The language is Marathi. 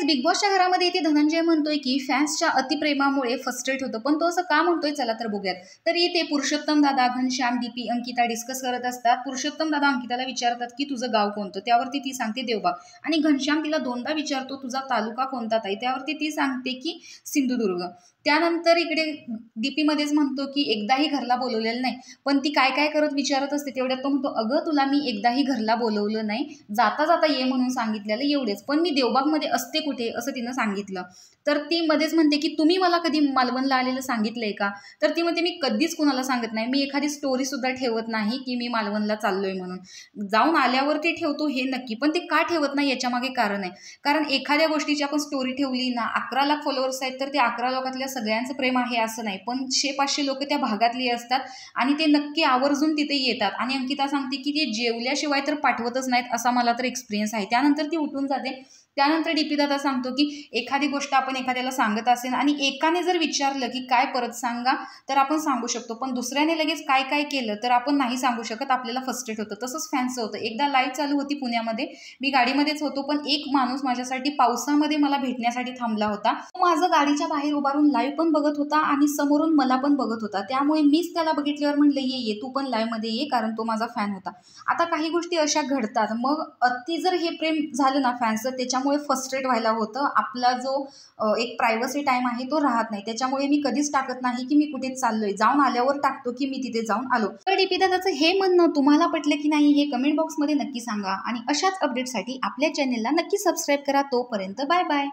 बिग बॉसच्या घरामध्ये इथे धनंजय म्हणतोय की फॅन्सच्या अतिप्रेमामुळे फ्रस्ट्रेट होतं, पण तो असं का म्हणतोय चला तर बघूयात। तर इथे पुरुषोत्तम दादा, घनश्याम, डीपी, अंकिता डिस्कस करत असतात। पुरुषोत्तम दादा अंकिताला विचारतात की तुझं गाव कोणतं, त्यावरती ती सांगते देवबाग, आणि घनश्याम तिला दोनदा विचारतो तुझा तालुका कोणता ताई, त्यावरती ती सांगते की सिंधुदुर्ग। त्यानंतर इकडे डीपी मध्येच म्हणतो की एकदाही घरला बोलवलेलं नाही, पण ती काय काय करत विचारत असते तेवढ्यात तो म्हणतो अगं तुला मी एकदाही घरला बोलवलं नाही, जाता जाता ये म्हणून सांगितलेलं एवढेच, पण मी देवबागमध्ये असते कुठे असं तिनं सांगितलं। तर ती मध्येच म्हणते की तुम्ही मला कधी मालवणला आलेलं सांगितलंय का, तर ती म्हणते मी कधीच कुणाला सांगत नाही, मी एखादी स्टोरी सुद्धा ठेवत नाही की मी मालवणला चाललोय म्हणून, जाऊन आल्यावरती ठेवतो हे नक्की, पण ते का ठेवत नाही याच्या मागे कारण आहे। कारण एखाद्या गोष्टीची आपण स्टोरी ठेवली ना, 11 लाख फॉलोअर्स आहेत तर ते 11 लाखातल्या सगळ्यांचं प्रेम आहे असं नाही, पण 100-500 लोक त्या भागातली असतात आणि ते नक्की आवर्जून तिथे येतात। आणि अंकिता सांगते की ते जेवल्याशिवाय तर पाठवतच नाहीत असा मला तर एक्सपिरियन्स आहे। त्यानंतर ती उठून जाते। त्यानंतर डीपी दादा सांगतो की एखादी गोष्ट आपण एखाद्याला सांगत असेल आणि एकाने जर विचारलं की काय परत सांगा तर आपण सांगू शकतो, पण दुसऱ्याने लगेच काय काय केलं तर आपण नाही सांगू शकत, आपल्याला फ्रस्ट्रेट होतं। तसंच फॅन्सचं होतं। एकदा लाईव्ह चालू होती पुण्यामध्ये, मी गाडीमध्येच होतो, पण एक माणूस माझ्यासाठी पावसामध्ये मला भेटण्यासाठी थांबला होता। तो माझं गाडीच्या बाहेर उभारून लाईव्ह पण बघत होता आणि समोरून मला पण बघत होता, त्यामुळे मीच त्याला बघितल्यावर म्हणलं ये ये तू पण लाईव्ह मध्ये ये, कारण तो माझा फॅन होता। आता काही गोष्टी अशा घडतात, मग अति जर हे प्रेम झालं ना फॅन्सचं, त्याच्यामुळे फ्रस्ट्रेट व्हायला होतं। आपला जो एक प्रायव्हसी टाइम आहे तो राहत नाही, त्याच्यामुळे मी कधीच टाकत नाही की मी कुठे चाललोय, जाऊन आल्यावर टाकतो की मी तिथे जाऊन आलो। तर डीपी दादाचं हे म्हणणं तुम्हाला पटलं की नाही हे कमेंट बॉक्समध्ये नक्की सांगा, आणि अशाच अपडेटसाठी आपल्या चॅनेलला नक्की सबस्क्राईब करा। तोपर्यंत बाय बाय।